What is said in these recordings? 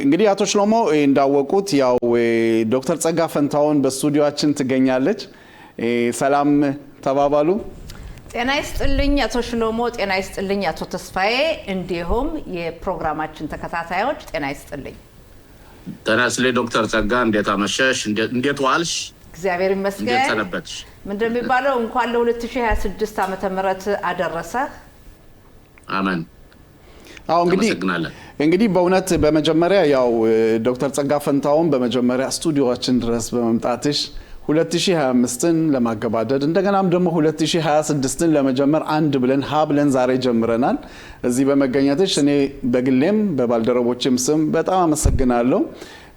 እንግዲህ አቶ ሽሎሞ እንዳወቁት ያው ዶክተር ጸጋ ፈንታውን በስቱዲዮአችን ትገኛለች። ሰላም ተባባሉ። ጤና ይስጥልኝ አቶ ሽሎሞ፣ ጤና ይስጥልኝ አቶ ተስፋዬ፣ እንዲሁም የፕሮግራማችን ተከታታዮች ጤና ይስጥልኝ። ጤና ይስጥልኝ ዶክተር ጸጋ፣ እንዴት አመሸሽ? እንዴት ዋልሽ? እግዚአብሔር ይመስገን። እንዴት ሰነበትሽ? ምንድነው የሚባለው? እንኳን ለ2026 ዓመተ ምህረት አደረሰ። አሜን። አዎ እንግዲህ በእውነት በመጀመሪያ ያው ዶክተር ጸጋ ፈንታውን በመጀመሪያ ስቱዲዮአችን ድረስ በመምጣትሽ 2025ን ለማገባደድ እንደገናም ደግሞ 2026ን ለመጀመር አንድ ብለን ብለን ዛሬ ጀምረናል። እዚህ በመገኘትሽ እኔ በግሌም በባልደረቦችም ስም በጣም አመሰግናለሁ።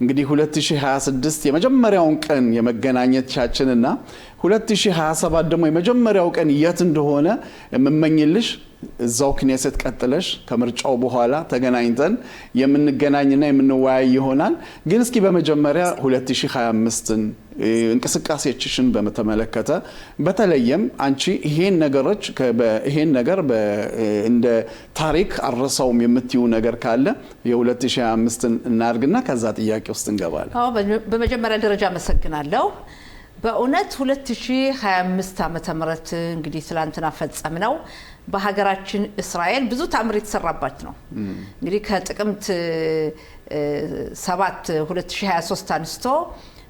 እንግዲህ 2026 የመጀመሪያውን ቀን የመገናኘታችንና 2027 ደግሞ የመጀመሪያው ቀን የት እንደሆነ የምመኝልሽ እዛው ክኔሴት ቀጥለሽ ከምርጫው በኋላ ተገናኝተን የምንገናኝና የምንወያይ ይሆናል። ግን እስኪ በመጀመሪያ 2025ን እንቅስቃሴዎችሽን በመተመለከተ በተለይም አንቺ ይሄን ነገር እንደ ታሪክ አረሳውም የምትዩ ነገር ካለ የ2025ን እናርግና ከዛ ጥያቄ ውስጥ እንገባለን። አዎ በመጀመሪያ ደረጃ አመሰግናለሁ። በእውነት 2025 ዓመተ ምህረት እንግዲህ ስላንተና ፈጸም ነው። በሀገራችን እስራኤል ብዙ ታምር የተሰራባት ነው። እንግዲህ ከጥቅምት 7 2023 አንስቶ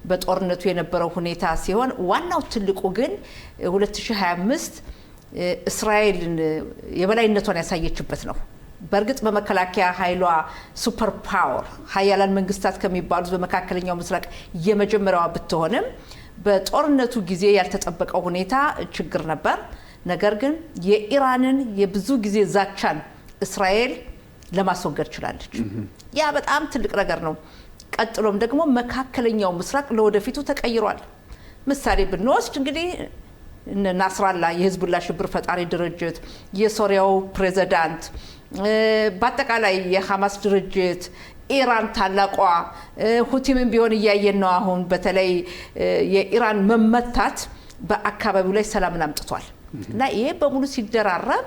በጦርነቱ የነበረው ሁኔታ ሲሆን ዋናው ትልቁ ግን 2025 እስራኤልን የበላይነቷን ያሳየችበት ነው። በእርግጥ በመከላከያ ኃይሏ ሱፐር ፓወር ሀያላን መንግስታት ከሚባሉት በመካከለኛው ምስራቅ የመጀመሪያዋ ብትሆንም በጦርነቱ ጊዜ ያልተጠበቀው ሁኔታ ችግር ነበር። ነገር ግን የኢራንን የብዙ ጊዜ ዛቻን እስራኤል ለማስወገድ ችላለች። ያ በጣም ትልቅ ነገር ነው። ቀጥሎም ደግሞ መካከለኛው ምስራቅ ለወደፊቱ ተቀይሯል። ምሳሌ ብንወስድ እንግዲህ ናስራላ የህዝቡላ ሽብር ፈጣሪ ድርጅት፣ የሶሪያው ፕሬዝዳንት፣ በአጠቃላይ የሐማስ ድርጅት፣ ኢራን ታላቋ ሁቲምን ቢሆን እያየን ነው። አሁን በተለይ የኢራን መመታት በአካባቢው ላይ ሰላምን አምጥቷል እና ይሄ በሙሉ ሲደራረብ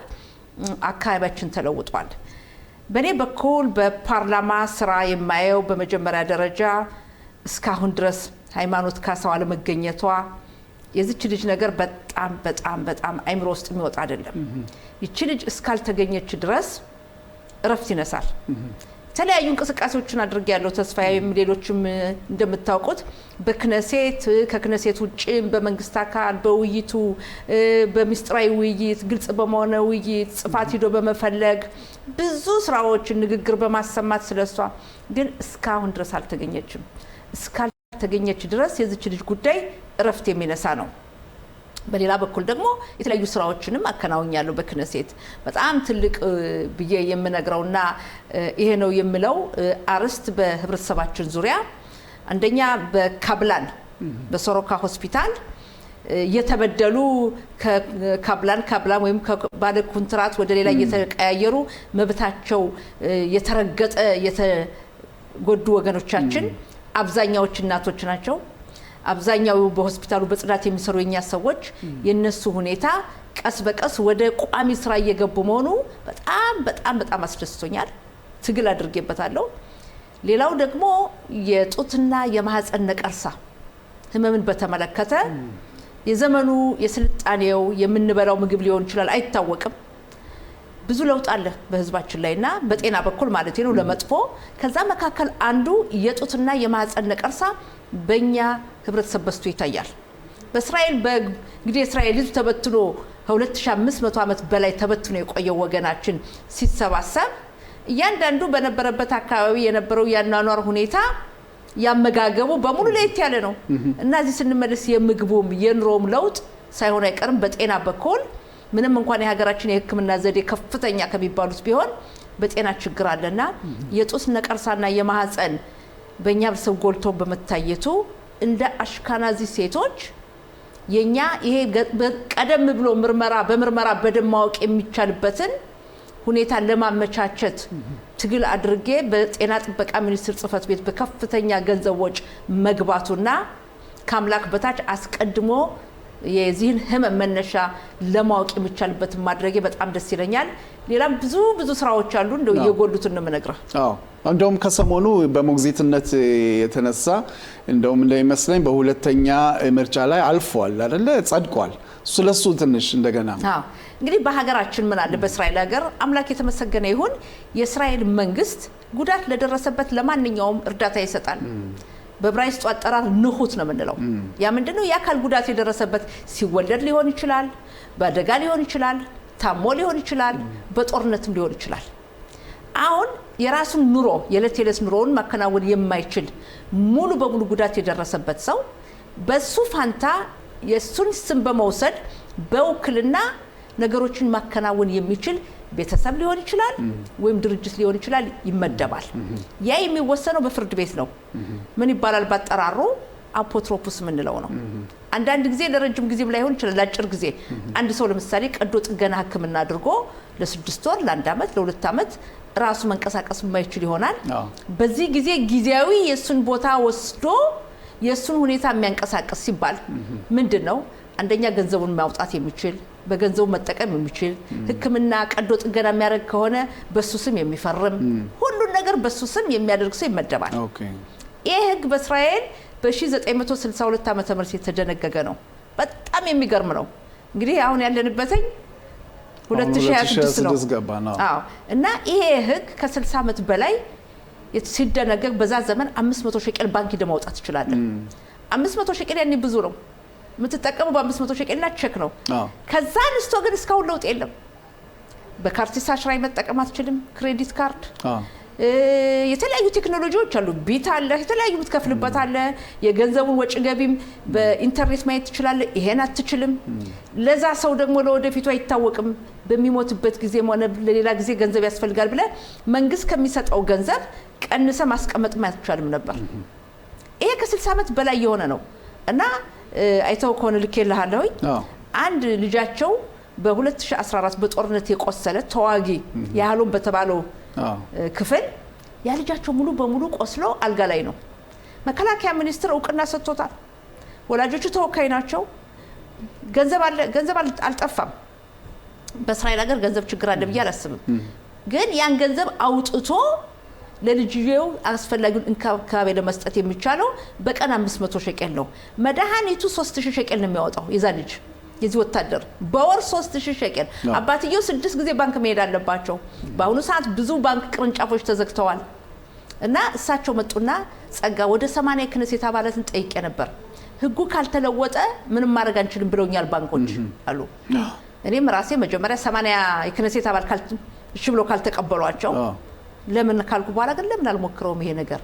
አካባቢያችን ተለውጧል። በኔ በኩል በፓርላማ ስራ የማየው በመጀመሪያ ደረጃ እስካሁን ድረስ ሃይማኖት ካሳው አለመገኘቷ የዚች ልጅ ነገር በጣም በጣም በጣም አይምሮ ውስጥ የሚወጣ አይደለም። ይቺ ልጅ እስካልተገኘች ድረስ እረፍት ይነሳል። የተለያዩ እንቅስቃሴዎችን አድርጌያለሁ። ተስፋዬም ሌሎችም እንደምታውቁት በክነሴት ከክነሴት ውጭ በመንግስት አካል በውይይቱ በሚስጥራዊ ውይይት ግልጽ በመሆነ ውይይት ጽፋት ሄዶ በመፈለግ ብዙ ስራዎችን ንግግር በማሰማት ስለሷ ግን እስካሁን ድረስ አልተገኘችም። እስካልተገኘች ድረስ የዚች ልጅ ጉዳይ እረፍት የሚነሳ ነው። በሌላ በኩል ደግሞ የተለያዩ ስራዎችንም አከናውኛለሁ በክነሴት። በጣም ትልቅ ብዬ የምነግረውና ይሄ ነው የምለው አርስት በህብረተሰባችን ዙሪያ አንደኛ በካብላን በሶሮካ ሆስፒታል የተበደሉ ከካብላን ወይም ከባለ ኮንትራት ወደ ሌላ እየተቀያየሩ መብታቸው የተረገጠ የተጎዱ ወገኖቻችን አብዛኛዎቹ እናቶች ናቸው። አብዛኛው በሆስፒታሉ በጽዳት የሚሰሩ የኛ ሰዎች የነሱ ሁኔታ ቀስ በቀስ ወደ ቋሚ ስራ እየገቡ መሆኑ በጣም በጣም በጣም አስደስቶኛል። ትግል አድርጌበታለሁ። ሌላው ደግሞ የጡትና የማህፀን ነቀርሳ ህመምን በተመለከተ የዘመኑ የስልጣኔው የምንበላው ምግብ ሊሆን ይችላል አይታወቅም። ብዙ ለውጥ አለ በህዝባችን ላይና በጤና በኩል ማለት ነው ለመጥፎ። ከዛ መካከል አንዱ የጡትና የማህፀን ነቀርሳ በእኛ ህብረተሰብ በስቶ ይታያል። በእስራኤል እንግዲህ እስራኤል ህዝብ ተበትኖ ከ2500 ዓመት በላይ ተበትኖ የቆየው ወገናችን ሲሰባሰብ እያንዳንዱ በነበረበት አካባቢ የነበረው ያኗኗር ሁኔታ ያመጋገቡ በሙሉ ለየት ያለ ነው እና እዚህ ስንመለስ የምግቡም የኑሮም ለውጥ ሳይሆን አይቀርም። በጤና በኩል ምንም እንኳን የሀገራችን የህክምና ዘዴ ከፍተኛ ከሚባሉት ቢሆን በጤና ችግር አለና የጡት ነቀርሳና የማህፀን በእኛ ህብረተሰብ ጎልቶ በመታየቱ እንደ አሽካናዚ ሴቶች የኛ ይሄ ቀደም ብሎ በምርመራ በደም ማወቅ የሚቻልበትን ሁኔታ ለማመቻቸት ትግል አድርጌ በጤና ጥበቃ ሚኒስቴር ጽህፈት ቤት በከፍተኛ ገንዘብ ወጪ መግባቱና ከአምላክ በታች አስቀድሞ የዚህን ህመም መነሻ ለማወቅ የሚቻልበትን ማድረጌ በጣም ደስ ይለኛል። ሌላም ብዙ ስራዎች አሉ እንደው እየጎሉትን ነው የምነግረው። እንደውም ከሰሞኑ በሞግዚትነት የተነሳ እንደውም እንደሚመስለኝ በሁለተኛ ምርጫ ላይ አልፏል አይደለ ጸድቋል ስለሱ ትንሽ እንደገና እንግዲህ በሀገራችን ምን አለ በእስራኤል ሀገር አምላክ የተመሰገነ ይሁን የእስራኤል መንግስት ጉዳት ለደረሰበት ለማንኛውም እርዳታ ይሰጣል በብራይስጥ አጠራር ንሁት ነው የምንለው ያ ምንድነው የአካል ጉዳት የደረሰበት ሲወለድ ሊሆን ይችላል በአደጋ ሊሆን ይችላል ታሞ ሊሆን ይችላል በጦርነትም ሊሆን ይችላል አሁን የራሱን ኑሮ የዕለት የዕለት ኑሮውን ማከናወን የማይችል ሙሉ በሙሉ ጉዳት የደረሰበት ሰው በሱ ፋንታ የሱን ስም በመውሰድ በውክልና ነገሮችን ማከናወን የሚችል ቤተሰብ ሊሆን ይችላል ወይም ድርጅት ሊሆን ይችላል ይመደባል ያ የሚወሰነው በፍርድ ቤት ነው ምን ይባላል ባጠራሩ አፖትሮፖስ ምንለው ነው አንዳንድ ጊዜ ለረጅም ጊዜ ላይ ሆን ይችላል ለአጭር ጊዜ አንድ ሰው ለምሳሌ ቀዶ ጥገና ህክምና አድርጎ ለ6 ወር ለ1 አመት ለ2 አመት ራሱ መንቀሳቀስ የማይችል ይሆናል በዚህ ጊዜ ጊዜያዊ የሱን ቦታ ወስዶ የሱን ሁኔታ የሚያንቀሳቀስ ሲባል ምንድነው አንደኛ ገንዘቡን ማውጣት የሚችል በገንዘቡ መጠቀም የሚችል ህክምና ቀዶ ጥገና የሚያደርግ ከሆነ በሱ ስም የሚፈርም ሁሉ ነገር በሱ ስም የሚያደርግ ሰው ይመደባል ይሄ ህግ በእስራኤል በ1962 ዓመተ ምህረት የተደነገገ ነው በጣም የሚገርም ነው እንግዲህ አሁን ያለንበትኝ 2026 ነው አዎ እና ይሄ ህግ ከ60 ዓመት በላይ ሲደነገግ በዛ ዘመን 500 ሸቀል ባንክ ደማውጣት ይችላል 500 ሸቀል ያኔ ብዙ ነው ምትጠቀሙ በ500 ሸቀልና ቼክ ነው ከዛ አንስቶ ግን እስካው ለውጥ የለም በካርድ ሳሽራይ መጠቀም አትችልም ክሬዲት ካርድ የተለያዩ ቴክኖሎጂዎች አሉ ቢት አለ የተለያዩ ምትከፍልበት አለ የገንዘቡን ወጪ ገቢም በኢንተርኔት ማየት ይችላል ይሄን አትችልም ለዛ ሰው ደግሞ ለወደፊቱ አይታወቅም በሚሞትበት ጊዜ ሆነ ለሌላ ጊዜ ገንዘብ ያስፈልጋል ብለ መንግስት ከሚሰጠው ገንዘብ ቀንሰ ማስቀመጥ ማይቻልም ነበር ይሄ ከ60 ዓመት በላይ የሆነ ነው እና አይተው ከሆነ ልከልሃለሁኝ አንድ ልጃቸው በ2014 በጦርነት የቆሰለ ተዋጊ ያህሉን በተባለው ክፍል ያ ልጃቸው ሙሉ በሙሉ ቆስሎ አልጋ ላይ ነው መከላከያ ሚኒስትር እውቅና ሰጥቶታል ወላጆቹ ተወካይ ናቸው ገንዘብ አልጠፋም በእስራኤል ሀገር ገንዘብ ችግር አለ ብዬ አላስብም ግን ያን ገንዘብ አውጥቶ ለልጅየው አስፈላጊውን እንክብካቤ ለመስጠት የሚቻለው በቀን 500 ሸቀል ነው መድኃኒቱ 3000 ሸቀል ነው የሚያወጣው የዛ ልጅ የዚህ ወታደር በወር 3000 ሸቀል አባትየው 6 ጊዜ ባንክ መሄድ አለባቸው በአሁኑ ሰዓት ብዙ ባንክ ቅርንጫፎች ተዘግተዋል እና እሳቸው መጡና ጸጋ ወደ 80 ክነሴት አባላትን ጠይቄ ነበር ህጉ ካልተለወጠ ምንም ማድረግ አንችልም ብለውኛል ባንኮች አሉ እኔም ራሴ መጀመሪያ 80 ክነሴት አባል እሺ ብሎ ካልተቀበሏቸው ለምን ካልኩ በኋላ ግን ለምን አልሞክረውም ይሄ ነገር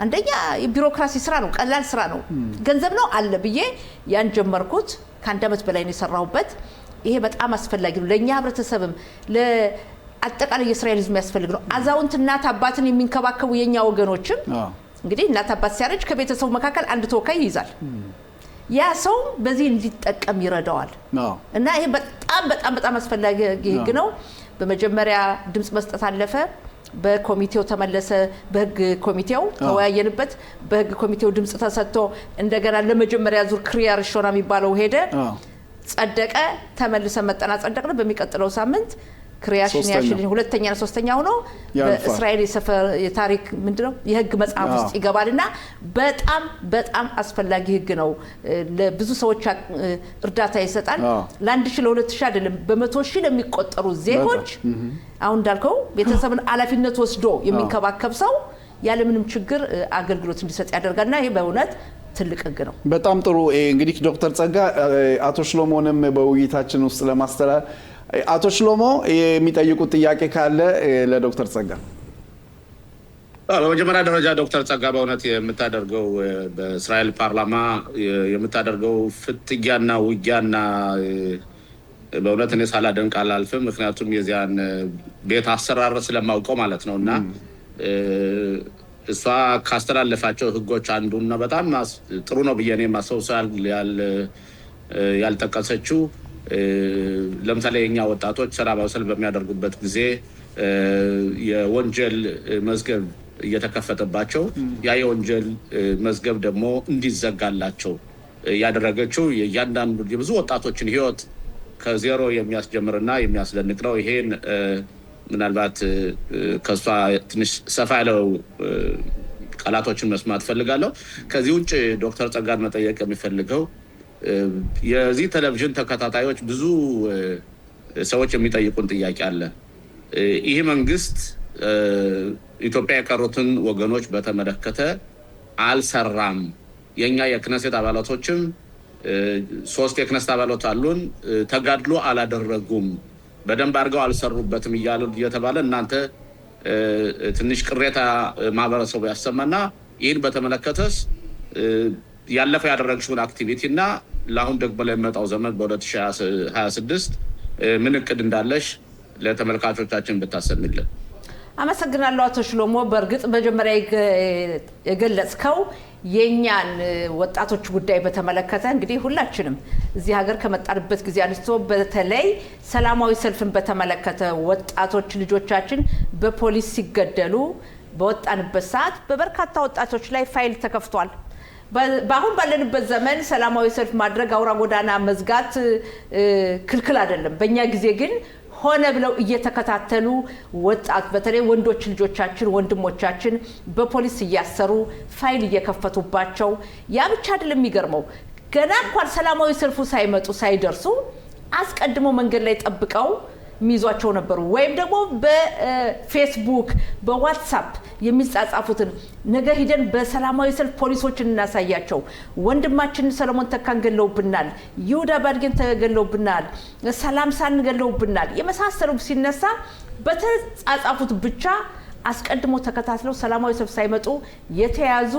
አንደኛ የቢሮክራሲ ስራ ነው ቀላል ስራ ነው ገንዘብ ነው አለ ብዬ ያን ጀመርኩት ከአንድ አመት በላይ ነው የሰራሁበት ይሄ በጣም አስፈላጊ ነው ለኛ ህብረተሰብም ለአጠቃላይ የእስራኤል ህዝብ ያስፈልግ ነው አዛውንት እናት አባትን የሚንከባከቡ የኛ ወገኖችም እንግዲህ እናት አባት ሲያረጅ ከቤተሰቡ መካከል አንድ ተወካይ ይይዛል ያ ሰው በዚህ እንዲጠቀም ይረዳዋል እና ይሄ በጣም አስፈላጊ ህግ ነው በመጀመሪያ ድምጽ መስጠት አለፈ በኮሚቴው ተመለሰ በህግ ኮሚቴው ተወያየንበት በህግ ኮሚቴው ድምጽ ተሰጥቶ እንደገና ለመጀመሪያ ዙር ክሪያ ሪሾና የሚባለው ሄደ ጸደቀ ተመልሰ መጠና ጸደቀ በሚቀጥለው ሳምንት ክሪያሽን ያሽልን ሁለተኛና ሶስተኛ ሆኖ በእስራኤል የታሪክ ምንድነው የህግ መጽሐፍ ውስጥ ይገባልና በጣም አስፈላጊ ህግ ነው ለብዙ ሰዎች እርዳታ ይሰጣል ለአንድ ሺህ ለሁለት ሺህ አይደለም በ100 ሺህ ለሚቆጠሩ ዜጎች አሁን እንዳልከው ቤተሰብን ኃላፊነት ወስዶ የሚንከባከብ ሰው ያለ ምንም ችግር አገልግሎት እንዲሰጥ ያደርጋልና ይሄ በእውነት ትልቅ ህግ ነው በጣም ጥሩ እንግዲህ ዶክተር ጸጋ አቶ ሽሎሞንም በውይይታችን ውስጥ ለማስተላለፍ አቶ ሽሎሞ የሚጠይቁት ጥያቄ ካለ ለዶክተር ጸጋ በመጀመሪያ ደረጃ ዶክተር ጸጋ በእውነት የምታደርገው በእስራኤል ፓርላማ የምታደርገው ፍትጊያና ውጊያና በእውነት እኔ ሳላደንቅ አላልፍም ምክንያቱም የዚያን ቤት አሰራር ስለማውቀው ማለት ነውና እሷ ካስተላለፋቸው ህጎች አንዱና በጣም ጥሩ ነው ብዬ እኔ ማሰውሳል ያልጠቀሰችው ለምሳሌ የኛ ወጣቶች ስራ ባውሰል በሚያደርጉበት ጊዜ የወንጀል መዝገብ እየተከፈተባቸው ያ የወንጀል መዝገብ ደግሞ እንዲዘጋላቸው ያደረገችው የእያንዳንዱ የብዙ ወጣቶችን ህይወት ከዜሮ የሚያስጀምርና የሚያስደንቅ ነው ይሄን ምናልባት ከሷ ትንሽ ሰፋ ያለው ቃላቶችን መስማት ፈልጋለሁ። ከዚህ ውጭ ዶክተር ጸጋን መጠየቅ የሚፈልገው የዚህ ቴሌቪዥን ተከታታዮች ብዙ ሰዎች የሚጠይቁን ጥያቄ አለ። ይሄ መንግስት ኢትዮጵያ የቀሩትን ወገኖች በተመለከተ አልሰራም። የኛ የክነሴት አባላቶችም 3 የክነሴት አባላት አሉን፣ ተጋድሎ አላደረጉም፣ በደንብ አድርገው አልሰሩበትም እየተባለ እናንተ ትንሽ ቅሬታ ማህበረሰቡ ያሰማና ይህን በተመለከተስ ያለፈው ያደረግሽውን አክቲቪቲ እና ለአሁን ደግሞ ለሚመጣው ዘመን በ2026 ምን እቅድ እንዳለሽ ለተመልካቾቻችን ብታሰሚልን። አመሰግናለሁ አቶ ሽሎሞ። በእርግጥ መጀመሪያ የገለጽከው የኛን ወጣቶች ጉዳይ በተመለከተ እንግዲህ ሁላችንም እዚህ ሀገር ከመጣንበት ጊዜ አንስቶ በተለይ ሰላማዊ ሰልፍን በተመለከተ ወጣቶች ልጆቻችን በፖሊስ ሲገደሉ በወጣንበት ሰዓት በበርካታ ወጣቶች ላይ ፋይል ተከፍቷል። በአሁን ባለንበት ዘመን ሰላማዊ ሰልፍ ማድረግ አውራ ጎዳና መዝጋት ክልክል አይደለም። በእኛ ጊዜ ግን ሆነ ብለው እየተከታተሉ ወጣት በተለይ ወንዶች ልጆቻችን ወንድሞቻችን በፖሊስ እያሰሩ ፋይል እየከፈቱባቸው ያ ብቻ አይደለም። የሚገርመው ገና እንኳን ሰላማዊ ሰልፉ ሳይደርሱ አስቀድሞ መንገድ ላይ ጠብቀው የሚይዟቸው ነበሩ። ወይም ደግሞ በፌስቡክ በዋትስአፕ የሚጻጻፉትን ነገ ሂደን በሰላማዊ ሰልፍ ፖሊሶችን እናሳያቸው፣ ወንድማችን ሰለሞን ተካን ገለውብናል፣ ይሁዳ ባድጌን ተገለውብናል፣ ሰላም ሳን ገለውብናል የመሳሰሉ ሲነሳ በተጻጻፉት ብቻ አስቀድሞ ተከታትለው ሰላማዊ ሰልፍ ሳይመጡ የተያዙ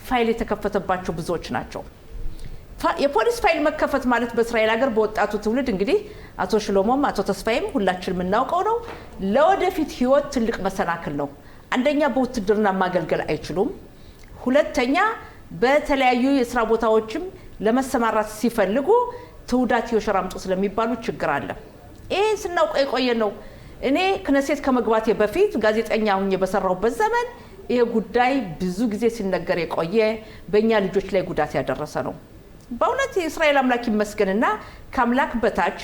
ፋይል የተከፈተባቸው ብዙዎች ናቸው። የፖሊስ ፋይል መከፈት ማለት በእስራኤል ሀገር በወጣቱ ትውልድ እንግዲህ አቶ ሽሎሞም አቶ ተስፋዬም ሁላችንም እናውቀው ነው፣ ለወደፊት ህይወት ትልቅ መሰናክል ነው። አንደኛ በውትድርና ማገልገል አይችሉም። ሁለተኛ በተለያዩ የስራ ቦታዎችም ለመሰማራት ሲፈልጉ ትውዳት ይወሸራምጡ ስለሚባሉ ችግር አለ። ይሄ ስናውቀው የቆየ ነው። እኔ ክነሴት ከመግባቴ በፊት ጋዜጠኛ ሆኜ በሰራሁበት ዘመን ይሄ ጉዳይ ብዙ ጊዜ ሲነገር የቆየ በእኛ ልጆች ላይ ጉዳት ያደረሰ ነው። በእውነት የእስራኤል አምላክ ይመስገንና ከአምላክ በታች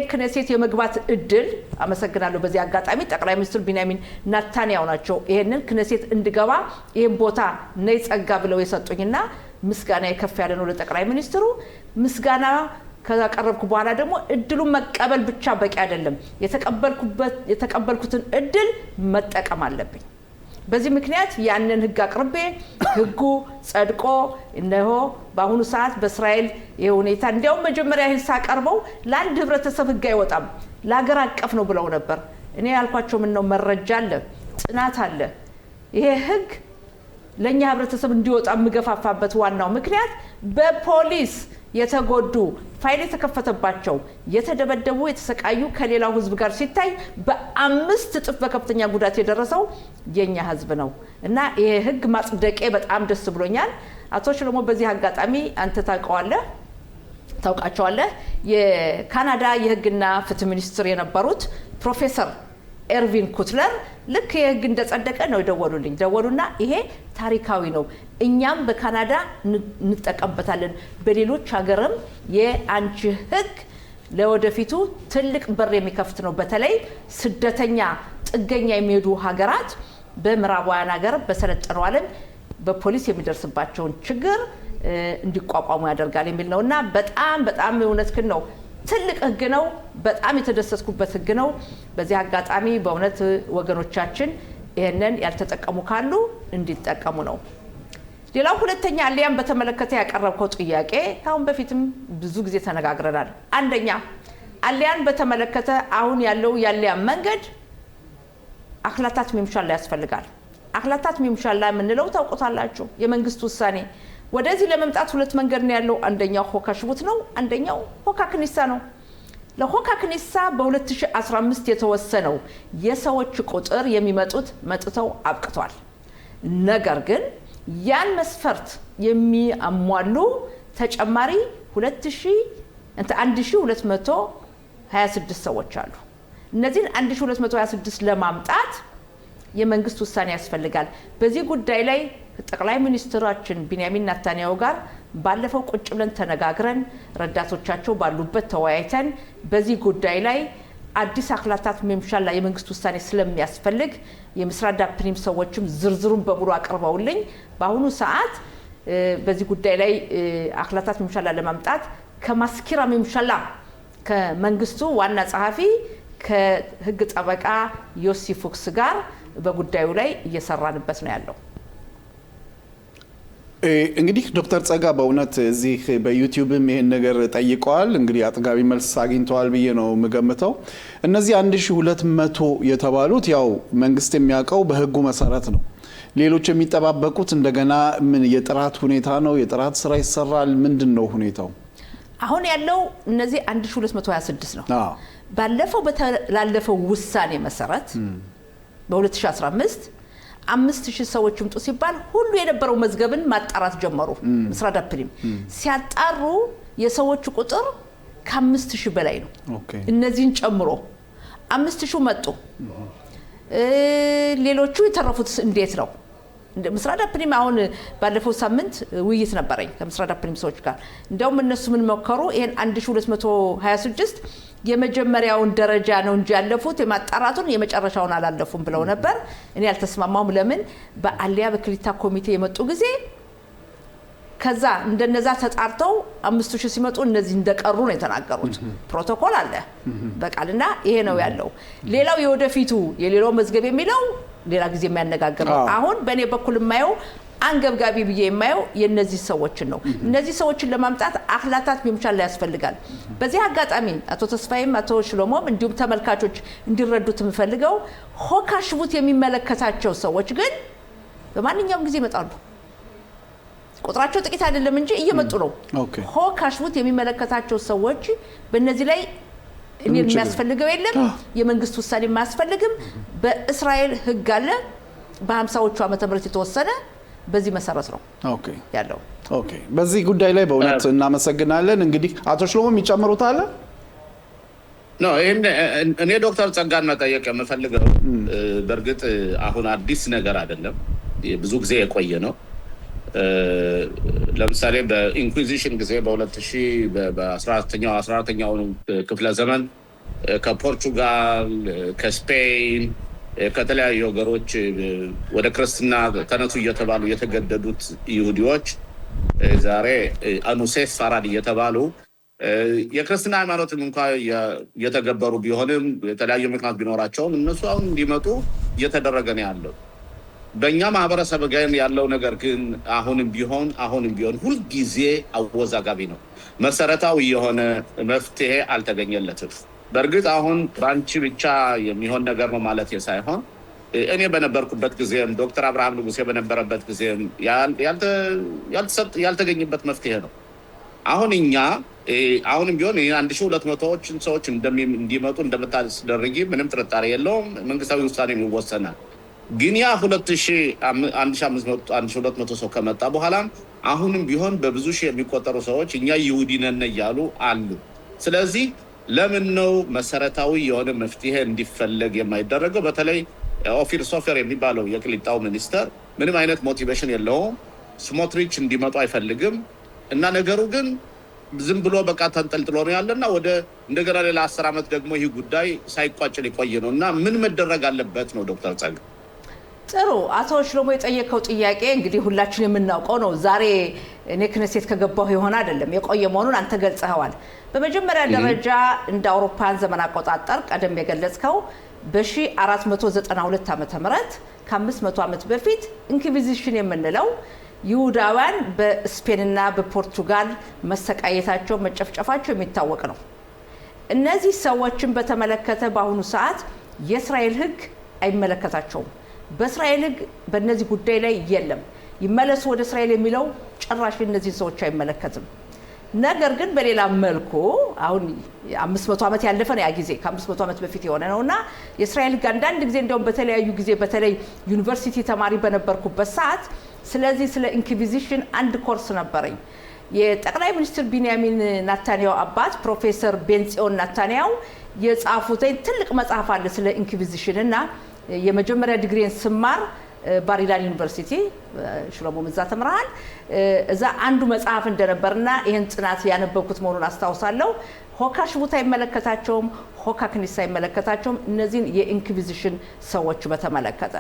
ክነሴት የመግባት እድል አመሰግናለሁ። በዚህ አጋጣሚ ጠቅላይ ሚኒስትር ቢንያሚን ኔታንያሁ ናቸው ይሄንን ክነሴት እንድገባ ይሄን ቦታ ነይ ጸጋ ብለው የሰጡኝና ምስጋና የከፍ ያለ ነው ለጠቅላይ ሚኒስትሩ። ምስጋና ከቀረብኩ በኋላ ደግሞ እድሉን መቀበል ብቻ በቂ አይደለም። የተቀበልኩትን እድል መጠቀም አለብኝ። በዚህ ምክንያት ያንን ህግ አቅርቤ ህጉ ጸድቆ እነሆ በአሁኑ ሰዓት በእስራኤል የሁኔታ እንዲያውም መጀመሪያ ህግ ሳቀርበው ለአንድ ህብረተሰብ ህግ አይወጣም ለሀገር አቀፍ ነው ብለው ነበር። እኔ ያልኳቸው ምን ነው መረጃ አለ፣ ጥናት አለ። ይሄ ህግ ለኛ ህብረተሰብ እንዲወጣ ምገፋፋበት ዋናው ምክንያት በፖሊስ የተጎዱ ፋይል የተከፈተባቸው የተደበደቡ የተሰቃዩ ከሌላው ህዝብ ጋር ሲታይ በ5 እጥፍ በከፍተኛ ጉዳት የደረሰው የኛ ህዝብ ነው እና ይሄ ህግ ማጽደቄ በጣም ደስ ብሎኛል። አቶ ሽሎሞ በዚህ አጋጣሚ አንተ ታውቃቸዋለህ የካናዳ የህግና ፍትህ ሚኒስትር የነበሩት ፕሮፌሰር ኤርቪን ኩትለር ልክ የህግ እንደጸደቀ ነው ደወሉና ይሄ ታሪካዊ ነው፣ እኛም በካናዳ እንጠቀምበታለን፣ በሌሎች ሀገርም የአንቺ ህግ ለወደፊቱ ትልቅ በር የሚከፍት ነው። በተለይ ስደተኛ ጥገኛ የሚሄዱ ሀገራት በምዕራባውያን ሀገር በሰለጠነው ዓለም በፖሊስ የሚደርስባቸውን ችግር እንዲቋቋሙ ያደርጋል የሚል ነውና በጣም እውነትክን ነው። ትልቅ ህግ ነው። በጣም የተደሰስኩበት ህግ ነው። በዚህ አጋጣሚ በእውነት ወገኖቻችን ይሄንን ያልተጠቀሙ ካሉ እንዲጠቀሙ ነው። ሌላው ሁለተኛ አሊያን በተመለከተ ያቀረብከው ጥያቄ አሁን በፊትም ብዙ ጊዜ ተነጋግረናል። አንደኛ አሊያን በተመለከተ አሁን ያለው የአሊያን መንገድ አክላታት ሚምሻላ ያስፈልጋል። አክላታት ሚምሻላ የምንለው ታውቁታላችሁ፣ የመንግስት ውሳኔ ወደዚህ ለመምጣት ሁለት መንገድ ነው ያለው። አንደኛው ሆካ ሽቡት ነው፣ አንደኛው ሆካ ክኒሳ ነው። ለሆካ ክኒሳ በ2015 የተወሰነው የሰዎች ቁጥር የሚመጡት መጥተው አብቅቷል። ነገር ግን ያን መስፈርት የሚያሟሉ ተጨማሪ 1226 ሰዎች አሉ። እነዚህን 1226 ለማምጣት የመንግስት ውሳኔ ያስፈልጋል። በዚህ ጉዳይ ላይ ጠቅላይ ሚኒስትራችን ቢንያሚን ኔታንያሁ ጋር ባለፈው ቁጭ ብለን ተነጋግረን ረዳቶቻቸው ባሉበት ተወያይተን በዚህ ጉዳይ ላይ አዲስ አክላታት መምሻላ የመንግስት ውሳኔ ስለሚያስፈልግ የምስራቅ ዳፕኒም ሰዎችም ዝርዝሩን በሙሉ አቀርበውልኝ በአሁኑ ሰዓት በዚህ ጉዳይ ላይ አክላታት መምሻላ ለማምጣት ከማስኪራ መምሻላ ከመንግስቱ ዋና ጸሐፊ ከህግ ጠበቃ ዮሲ ፉክስ ጋር በጉዳዩ ላይ እየሰራንበት ነው ያለው። እንግዲህ ዶክተር ጸጋ በእውነት እዚህ በዩቲዩብም ይሄን ነገር ጠይቀዋል። እንግዲህ አጥጋቢ መልስ አግኝተዋል ብዬ ነው የምገምተው። እነዚህ 1200 የተባሉት ያው መንግስት የሚያውቀው በህጉ መሰረት ነው። ሌሎች የሚጠባበቁት እንደገና ምን የጥራት ሁኔታ ነው? የጥራት ስራ ይሰራል? ምንድነው ሁኔታው? አሁን ያለው እነዚህ 1226 ነው። ባለፈው በተላለፈው ውሳኔ መሰረት በ2015 5000 ሰዎች ይምጡ ሲባል ሁሉ የነበረው መዝገብን ማጣራት ጀመሩ። ምስራቅ ዳፕኒም ሲያጣሩ የሰዎች ቁጥር ከ5000 በላይ ነው። እነዚህን ጨምሮ 5000 መጡ። ሌሎቹ የተረፉት እንዴት ነው? ምስራቅ ዳፕኒም አሁን ባለፈው ሳምንት ውይይት ነበረኝ ከምስራቅ ዳፕኒም ሰዎች ጋር። እንደውም እነሱ ምን መከሩ? ይሄን 1226 የመጀመሪያውን ደረጃ ነው እንጂ ያለፉት የማጣራቱን የመጨረሻውን አላለፉም ብለው ነበር። እኔ አልተስማማውም። ለምን በአሊያ በክሊታ ኮሚቴ የመጡ ጊዜ ከዛ እንደነዛ ተጣርተው 5000 ሲመጡ እነዚህ እንደቀሩ ነው የተናገሩት። ፕሮቶኮል አለ በቃልና ይሄ ነው ያለው። ሌላው የወደፊቱ የሌላው መዝገብ የሚለው ሌላ ጊዜ የሚያነጋግረው አሁን በእኔ በኩል የማየው አንገብጋቢ ብዬ የማየው የነዚህ ሰዎችን ነው። እነዚህ ሰዎችን ለማምጣት አክላታት መምሻላ ያስፈልጋል። በዚህ አጋጣሚ አቶ ተስፋይም አቶ ሽሎሞም እንዲሁም ተመልካቾች እንዲረዱት የምፈልገው ሆካሽቡት የሚመለከታቸው ሰዎች ግን በማንኛውም ጊዜ ይመጣሉ። ቁጥራቸው ጥቂት አይደለም እንጂ እየመጡ ነው። ሆካሽቡት የሚመለከታቸው ሰዎች በእነዚህ ላይ እኔ የሚያስፈልገው የለም። የመንግስት ውሳኔ ማያስፈልግም። በእስራኤል ህግ አለ በ50ዎቹ ዓመተ ምህረት የተወሰነ በዚህ መሰረት ነው ያለው። በዚህ ጉዳይ ላይ በእውነት እናመሰግናለን። እንግዲህ አቶ ሽሎሞ የሚጨምሩት አለ? እኔ ዶክተር ጸጋን መጠየቅ የምፈልገው በእርግጥ አሁን አዲስ ነገር አይደለም፣ ብዙ ጊዜ የቆየ ነው። ለምሳሌ በኢንኩዊዚሽን ጊዜ በ2000 በ14ኛው ክፍለ ዘመን ከፖርቹጋል ከስፔን ከተለያዩ ሀገሮች ወደ ክርስትና ተነሱ እየተባሉ የተገደዱት ይሁዲዎች ዛሬ አኑሴስ ፋራድ እየተባሉ የክርስትና ሃይማኖትን እንኳን እየተገበሩ ቢሆንም የተለያዩ ምክንያት ቢኖራቸውም እነሱ አሁን እንዲመጡ እየተደረገ ነው ያለው። በእኛ ማህበረሰብ ጋር ያለው ነገር ግን አሁንም ቢሆን ሁልጊዜ አወዛጋቢ ነው። መሰረታዊ የሆነ መፍትሄ አልተገኘለትም። በእርግጥ አሁን ባንቺ ብቻ የሚሆን ነገር ነው ማለት ሳይሆን እኔ በነበርኩበት ጊዜም ዶክተር አብርሃም ንጉሴ በነበረበት ጊዜም ያልተገኘበት መፍትሄ ነው። አሁን እኛ አሁንም ቢሆን 1200 ሰዎች እንዲመጡ እንደምታስደርጊ ምንም ጥርጣሬ የለውም። መንግስታዊ ውሳኔ ይወሰናል። ግን ያ 1200 ሰው ከመጣ በኋላም አሁንም ቢሆን በብዙ ሺህ የሚቆጠሩ ሰዎች እኛ ይሁዲ ነን እያሉ አሉ። ስለዚህ ለምን ነው መሰረታዊ የሆነ መፍትሄ እንዲፈለግ የማይደረገው? በተለይ ኦፊር ሶፈር የሚባለው የቅሊጣው ሚኒስተር ምንም አይነት ሞቲቬሽን የለውም። ስሞትሪች እንዲመጡ አይፈልግም እና ነገሩ ግን ዝም ብሎ በቃ ተንጠልጥሎ ነው ያለና ወደ እንደገና ሌላ 10 ዓመት ደግሞ ይህ ጉዳይ ሳይቋጭ ሊቆይ ነው እና ምን መደረግ አለበት ነው ዶክተር ጸጋ? ጥሩ አቶ ሽሎሞ የጠየቀው ጥያቄ እንግዲህ ሁላችን የምናውቀው ነው። ዛሬ እኔ ክነሴት ከገባሁ ይሆን አይደለም የቆየ መሆኑን አንተ ገልጸኸዋል። በመጀመሪያ ደረጃ እንደ አውሮፓውያን ዘመን አቆጣጠር ቀደም የገለጽከው በ1492 ዓመተ ምህረት ከ500 ዓመት በፊት ኢንኩዊዚሽን የምንለው ይሁዳውያን በስፔንና በፖርቱጋል መሰቃየታቸው መጨፍጨፋቸው የሚታወቅ ነው። እነዚህ ሰዎችን በተመለከተ በአሁኑ ሰዓት የእስራኤል ህግ አይመለከታቸውም። በእስራኤል ህግ በእነዚህ ጉዳይ ላይ የለም። ይመለሱ ወደ እስራኤል የሚለው ጭራሽ እነዚህ ሰዎች አይመለከትም። ነገር ግን በሌላ መልኩ አሁን 500 ዓመት ያለፈ ነው ያ ጊዜ ከ500 ዓመት በፊት የሆነ ነውና የእስራኤል ህግ አንዳንድ ጊዜ እንደውም በተለያዩ ጊዜ በተለይ ዩኒቨርሲቲ ተማሪ በነበርኩበት ሰዓት ስለዚህ ስለ ኢንኩዊዚሽን አንድ ኮርስ ነበረኝ። የጠቅላይ ሚኒስትር ቢንያሚን ናታንያሁ አባት ፕሮፌሰር ቤንጽዮን ናታንያሁ የጻፉት ትልቅ መጽሐፍ አለ ስለ ኢንኩዊዚሽን እና የመጀመሪያ ዲግሪን ስማር ባሪላን ዩኒቨርሲቲ ሽሎሞ ምዛ ተምራል እዛ አንዱ መጽሐፍ እንደነበርና ይሄን ጥናት ያነበብኩት መሆኑን አስታውሳለሁ ሆካሽቡት አይመለከታቸውም ሆካ ክኒሳ አይመለከታቸውም እነዚህን የኢንኩዊዚሽን ሰዎች በተመለከተ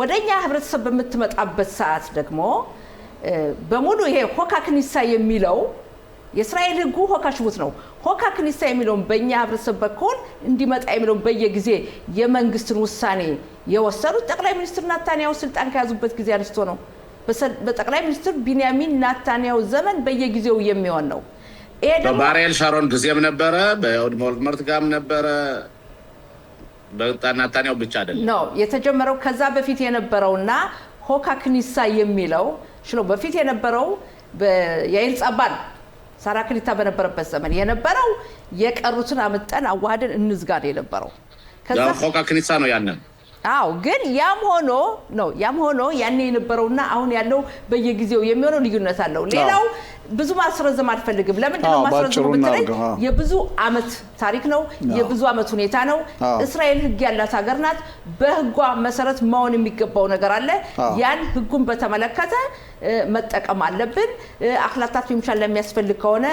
ወደኛ ህብረተሰብ በመተመጣበት ሰዓት ደግሞ በሙሉ ይሄ ሆካ ክኒሳ የሚለው የእስራኤል ህጉ ሆካሽቡት ነው ሆካ ክኒሳ የሚለው በእኛ ህብረተሰብ በኩል እንዲመጣ የሚለው በየጊዜ የመንግስትን ውሳኔ የወሰኑት ጠቅላይ ሚኒስትር ናታንያሁ ስልጣን ከያዙበት ጊዜ አንስቶ ነው በጠቅላይ ሚኒስትር ቢንያሚን ናታንያሁ ዘመን በየጊዜው የሚሆን ነው ይሄ ደግሞ በአሪኤል ሻሮን ጊዜም ነበረ በኤሁድ ኦልመርት ጋርም ነበረ በናታንያሁ ብቻ አይደለም ነው የተጀመረው ከዛ በፊት የነበረውና ሆካ ክኒሳ የሚለው ሽሎ በፊት የነበረው በያይር ጻባን ሳራ ክሊታ በነበረበት ዘመን የነበረው የቀሩትን አመጣን አዋሃደን እንዝጋድ የነበረው ከዛ ሆካ ክኒሳ ነው ያንን አው ግን ያም ሆኖ ያኔ የነበረውና አሁን ያለው በየጊዜው የሚሆነው ልዩነት አለው ሌላው ብዙ ማስረዘም አልፈልግም ለምን ነው ማስረዘም በተለይ የብዙ አመት ታሪክ ነው የብዙ አመት ሁኔታ ነው እስራኤል ህግ ያላት ሀገር ናት በህጓ መሰረት ማውን የሚገባው ነገር አለ ያን ህጉን በተመለከተ መጠቀም አለብን አክላታት የሚቻል ለሚያስፈልግ ከሆነ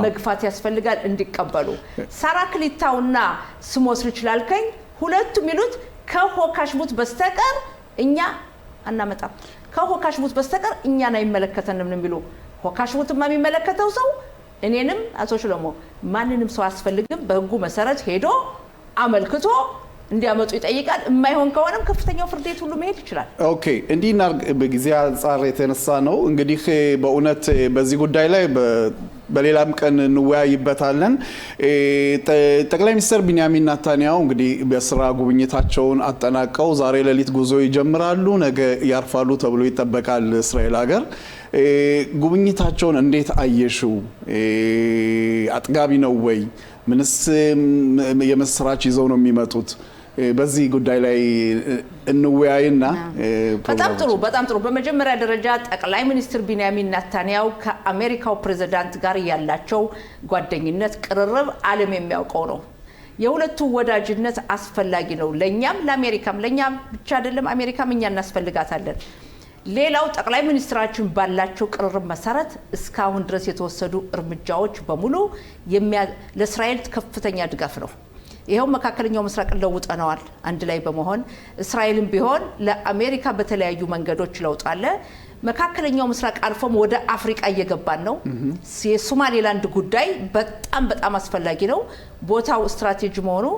መግፋት ያስፈልጋል እንዲቀበሉ ሳራ ክሊታውና ስሞስር ይችላልከኝ ሁለቱም ይሉት ከሆካሽቡት በስተቀር እኛ አናመጣም ከሆካሽቡት በስተቀር እኛን አይመለከተንም ነው የሚሉ ሆካሽቡትማ የሚመለከተው ሰው እኔንም አቶ ሽሎሞ ማንንም ሰው አስፈልግም በህጉ መሰረት ሄዶ አመልክቶ እንዲያመጡ ይጠይቃል የማይሆን ከሆነም ከፍተኛው ፍርድ ቤት ሁሉ መሄድ ይችላል ኦኬ እንዲና በጊዜ አንፃር የተነሳ ነው እንግዲህ በእውነት በዚህ ጉዳይ ላይ በሌላም ቀን እንወያይበታለን ጠቅላይ ሚኒስትር ቢንያሚን ናታንያሁ እንግዲህ በስራ ጉብኝታቸውን አጠናቀው ዛሬ ሌሊት ጉዞ ይጀምራሉ ነገ ያርፋሉ ተብሎ ይጠበቃል እስራኤል ሀገር ጉብኝታቸውን እንዴት አየሽው አጥጋቢ ነው ወይ ምንስ የመስራች ይዘው ነው የሚመጡት በዚህ ጉዳይ ላይ እንወያይና በጣም ጥሩ በመጀመሪያ ደረጃ ጠቅላይ ሚኒስትር ቢንያሚን ናታንያሁ ከአሜሪካው ፕሬዝዳንት ጋር ያላቸው ጓደኝነት ቅርርብ ዓለም የሚያውቀው ነው የሁለቱ ወዳጅነት አስፈላጊ ነው ለኛም ለአሜሪካም ለኛም ብቻ አይደለም አሜሪካም እኛ እናስፈልጋታለን ሌላው ጠቅላይ ሚኒስትራችን ባላቸው ቅርርብ መሰረት እስካሁን ድረስ የተወሰዱ እርምጃዎች በሙሉ ለእስራኤል ከፍተኛ ድጋፍ ነው ይሄው መካከለኛው ምስራቅ ለውጠናል አንድ ላይ በመሆን እስራኤልም ቢሆን ለአሜሪካ በተለያዩ መንገዶች ለውጣለ መካከለኛው ምስራቅ አልፎም ወደ አፍሪካ እየገባን ነው የሶማሌላንድ ጉዳይ በጣም አስፈላጊ ነው ቦታው ስትራቴጂ መሆኑ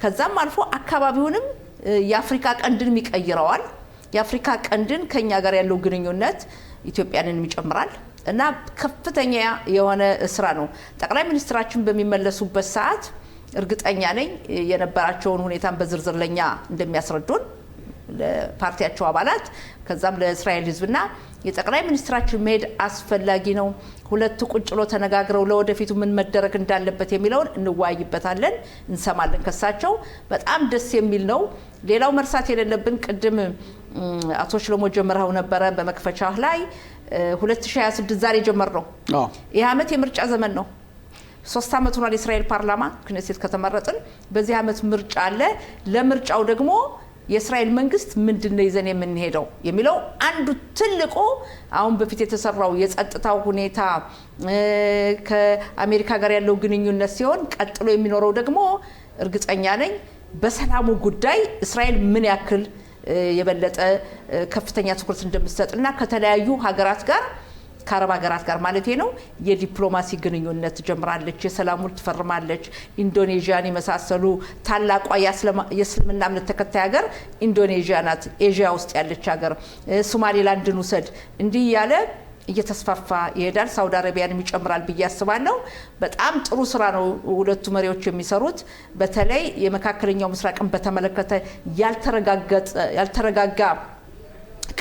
ከዛም አልፎ አካባቢውንም የአፍሪካ ቀንድን ይቀይረዋል የአፍሪካ ቀንድን ከኛ ጋር ያለው ግንኙነት ኢትዮጵያንን ይጨምራል እና ከፍተኛ የሆነ ስራ ነው ጠቅላይ ሚኒስትራችን በሚመለሱበት ሰዓት እርግጠኛ ነኝ የነበራቸውን ሁኔታን በዝርዝር ለኛ እንደሚያስረዱን ለፓርቲያቸው አባላት ከዛም ለእስራኤል ህዝብና የጠቅላይ ሚኒስትራችን መሄድ አስፈላጊ ነው ሁለቱ ቁጭሎ ተነጋግረው ለወደፊቱ ምን መደረግ እንዳለበት የሚለውን እንወያይበታለን እንሰማለን ከሳቸው በጣም ደስ የሚል ነው ሌላው መርሳት የሌለብን ቅድም አቶ ሽሎሞ ጀመረው ነበር በመክፈቻው ላይ 2026 ዛሬ ጀመር ነው ይሄ አመት የምርጫ ዘመን ነው 3 አመት ሆኗል የእስራኤል ፓርላማ ክኔሴት ከተመረጥን በዚህ አመት ምርጫ አለ ለምርጫው ደግሞ የእስራኤል መንግስት ምንድነው ይዘን የምንሄደው የሚለው አንዱ ትልቁ አሁን በፊት የተሰራው የጸጥታው ሁኔታ ከአሜሪካ ጋር ያለው ግንኙነት ሲሆን ቀጥሎ የሚኖረው ደግሞ እርግጠኛ ነኝ በሰላሙ ጉዳይ እስራኤል ምን ያክል የበለጠ ከፍተኛ ትኩረት እንደምትሰጥና ከተለያዩ ሀገራት ጋር ከአረብ ሀገራት ጋር ማለት ነው የዲፕሎማሲ ግንኙነት ጀምራለች የሰላም ውል ትፈርማለች ኢንዶኔዥያን የመሳሰሉ ታላቋ የእስልምና እምነት ተከታይ ሀገር ኢንዶኔዥያ ናት ኤዥያ ውስጥ ያለች ሀገር ሶማሌላንድን ውሰድ እንዲህ ያለ እየተስፋፋ ይሄዳል ሳውዲ አረቢያን ይጨምራል ብዬ አስባለሁ በጣም ጥሩ ስራ ነው ሁለቱ መሪዎች የሚሰሩት በተለይ የመካከለኛው ምስራቅን በተመለከተ ያልተረጋጋ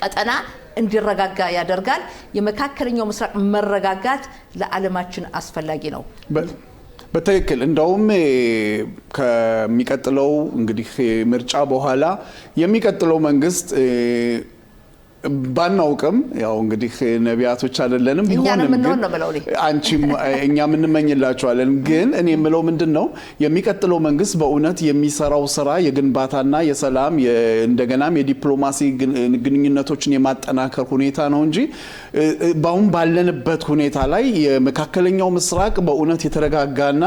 ቀጠና እንዲረጋጋ ያደርጋል የመካከለኛው ምስራቅ መረጋጋት ለዓለማችን አስፈላጊ ነው በትክክል እንደውም ከሚቀጥለው እንግዲህ ምርጫ በኋላ የሚቀጥለው መንግስት ባናውቅም ያው እንግዲህ ነቢያቶች አይደለንም ቢሆንም ግን አንቺም እኛም እንመኝላችኋለን ግን እኔ የምለው ምንድነው የሚቀጥለው መንግስት በእውነት የሚሰራው ስራ የግንባታና የሰላም እንደገናም የዲፕሎማሲ ግንኙነቶችን የማጠናከር ሁኔታ ነው እንጂ ባውን ባለንበት ሁኔታ ላይ የመካከለኛው ምስራቅ በእውነት የተረጋጋና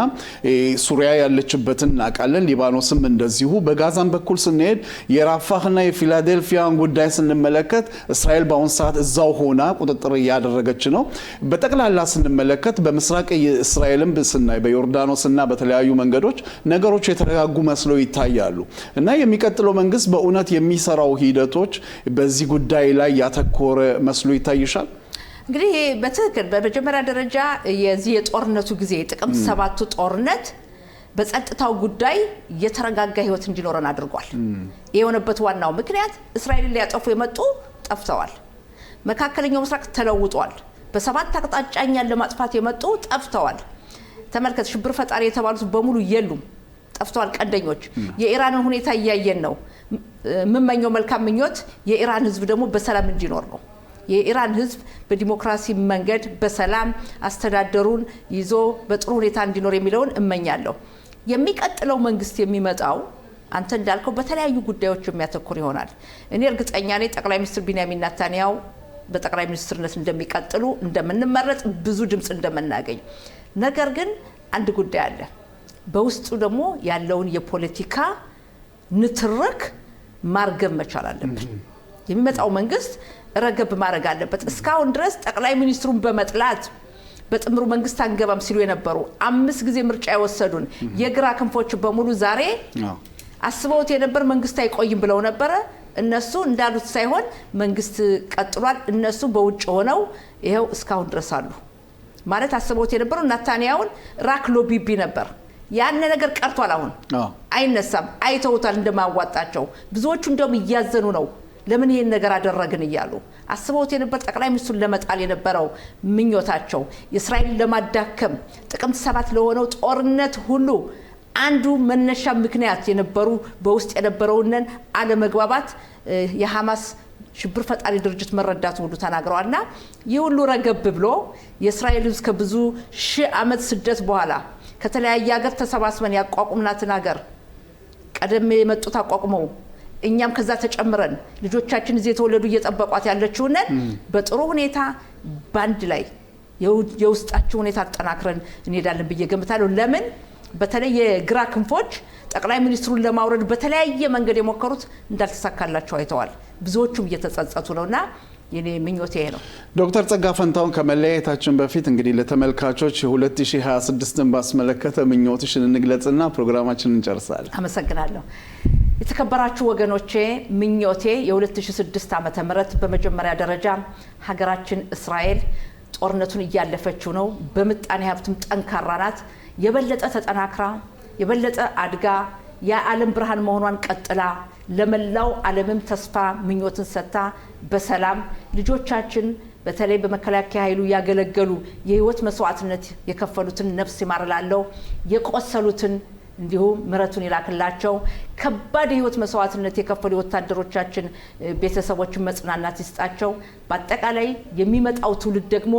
ሱሪያ ያለችበትን እናውቃለን ሊባኖስም እንደዚሁ በጋዛም በኩል ስንሄድ የራፋህና የፊላዴልፊያን ጉዳይ ስንመለከት እስራኤል በአሁን ሰዓት እዛው ሆና ቁጥጥር ያደረገች ነው በጠቅላላ ስንመለከት በምስራቅ እስራኤልም ስናይ በዮርዳኖስና በተለያዩ መንገዶች ነገሮች የተረጋጉ መስለው ይታያሉ እና የሚቀጥለው መንግስት በእውነት የሚሰራው ሂደቶች በዚህ ጉዳይ ላይ ያተኮረ መስሎ ይታይሻል እንግዲህ በትክክል በመጀመሪያ ደረጃ የዚህ የጦርነቱ ጊዜ ጥቅምት 7 ጦርነት በጸጥታው ጉዳይ የተረጋጋ ህይወት እንዲኖረን አድርጓል የሆነበት ዋናው ምክንያት እስራኤልን ሊያጠፉ የመጡ ጠፍተዋል መካከለኛው ምስራቅ ተለውጧል በሰባት አቅጣጫኛን ለማጥፋት የመጡ ጠፍተዋል ተመልከት ሽብር ፈጣሪ የተባሉት በሙሉ የሉም ጠፍተዋል ቀንደኞች የኢራንን ሁኔታ ያያየን ነው ምመኘው መልካም ምኞት የኢራን ህዝብ ደግሞ በሰላም እንዲኖር ነው የኢራን ህዝብ በዲሞክራሲ መንገድ በሰላም አስተዳደሩን ይዞ በጥሩ ሁኔታ እንዲኖር የሚለውን እመኛለሁ የሚቀጥለው መንግስት የሚመጣው አንተ እንዳልከው በተለያዩ ጉዳዮች የሚያተኩር ይሆናል እኔ እርግጠኛ ነኝ ጠቅላይ ሚኒስትር ቢንያሚን ኔታንያሁ በጠቅላይ ሚኒስትርነት እንደሚቀጥሉ እንደምንመረጥ ብዙ ድምጽ እንደምናገኝ ነገር ግን አንድ ጉዳይ አለ በውስጡ ደግሞ ያለውን የፖለቲካ ንትርክ ማርገብ መቻል አለበት የሚመጣው መንግስት ረገብ ማድረግ አለበት እስካሁን ድረስ ጠቅላይ ሚኒስትሩን በመጥላት በጥምሩ መንግስት አንገባም ሲሉ የነበሩ 5 ጊዜ ምርጫ የወሰዱን የግራ ክንፎች በሙሉ ዛሬ አስበውት የነበር መንግስት አይቆይም ብለው ነበር እነሱ እንዳሉት ሳይሆን መንግስት ቀጥሏል እነሱ በውጭ ሆነው ይሄው እስካሁን ድረስ አሉ ማለት አስበውት የነበረው ኔታንያሁን ራክሎ ቢቢ ነበር ያን ነገር ቀርቷል አሁን አይነሳም አይተውታል እንደማዋጣቸው ብዙዎቹ እንደውም እያዘኑ ነው ለምን ይሄን ነገር አደረግን ይያሉ አስበውት የነበር ጠቅላይ ሚኒስትሩን ለመጣል የነበረው ምኞታቸው የእስራኤልን ለማዳከም ጥቅምት 7 ለሆነው ጦርነት ሁሉ አንዱ መነሻ ምክንያት የነበሩ በውስጥ የነበረውን አለመግባባት የሐማስ ሽብር ፈጣሪ ድርጅት መረዳቱ ሁሉ ተናግረዋልና ይሁሉ ረገብ ብሎ የእስራኤል ህዝብ ከብዙ ሺህ ዓመት ስደት በኋላ ከተለያየ ሀገር ተሰባስበን ያቋቁምናትን ሀገር ቀደም የመጡት አቋቁመው እኛም ከዛ ተጨምረን ልጆቻችን እዚህ ተወለዱ እየጠበቋት ያለችውና በጥሩ ሁኔታ ባንድ ላይ የውስጣቸው ሁኔታ ተጠናክረን እንሄዳለን በየገምታለው ለምን በተለይ የግራ ክንፎች ጠቅላይ ሚኒስትሩን ለማውረድ በተለያየ መንገድ የሞከሩት እንዳልተሳካላቸው አይተዋል ብዙዎቹም እየተጸጸቱ ነውና የኔ ምኞቴ ነው ዶክተር ጸጋ ፈንታውን ከመለያየታችን በፊት እንግዲህ ለተመልካቾች 2026ን ባስመለከተ ምኞትሽን እንግለጽና ፕሮግራማችንን እንጨርሳለን አመሰግናለሁ የተከበራችሁ ወገኖቼ ምኞቴ የ2006 ዓመተ ምህረት በመጀመሪያ ደረጃ ሀገራችን እስራኤል ጦርነቱን እያለፈችው ነው በምጣኔ ሀብትም ጠንካራ ናት የበለጠ ተጠናክራ የበለጠ አድጋ የዓለም ብርሃን መሆኗን ቀጥላ ለመላው ዓለምም ተስፋ ምኞትን ሰጣ በሰላም ልጆቻችን በተለይ በመከላከያ ኃይሉ ያገለገሉ የህይወት መስዋዕትነት የከፈሉትን ነፍስ ይማርላለው የቆሰሉትን እንዲሁ ምረቱን ይላክላቸው ከባድ የህይወት መስዋዕትነት የከፈሉ ወታደሮቻችን ቤተሰቦችን መጽናናት ይስጣቸው በአጠቃላይ የሚመጣው ትውልድ ደግሞ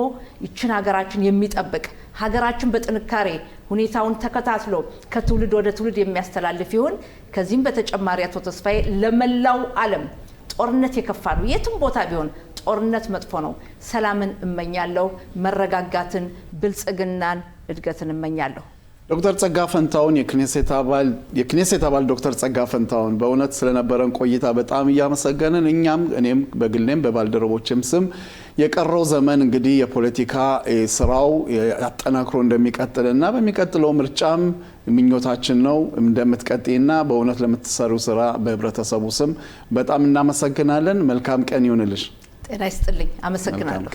ይችን ሀገራችን የሚጠብቅ ሀገራችን በጥንካሬ ሁኔታውን ተከታትሎ ከትውልድ ወደ ትውልድ የሚያስተላልፍ ይሁን ከዚህም በተጨማሪ አቶ ተስፋዬ ለመላው ዓለም ጦርነት የከፋ ነው የትም ቦታ ቢሆን ጦርነት መጥፎ ነው ሰላምን እመኛለሁ መረጋጋትን ብልጽግናን እድገትን እመኛለሁ ዶክተር ጸጋ ፈንታውን የክኔሴት አባል ዶክተር ጸጋ ፈንታውን በእውነት ስለነበረን ቆይታ በጣም ያመሰገንን እኔም በግሌም በባልደረቦችም ስም የቀረው ዘመን እንግዲህ የፖለቲካ ስራው አጠናክሮ እንደሚቀጥልና በሚቀጥለው ምርጫም ምኞታችን ነው እንደምትቀጥይና በእውነት ለምትሰሩ ስራ በህብረተሰቡ ስም በጣም እናመሰግናለን መልካም ቀን ይሁንልሽ ጤና ይስጥልኝ አመሰግናለሁ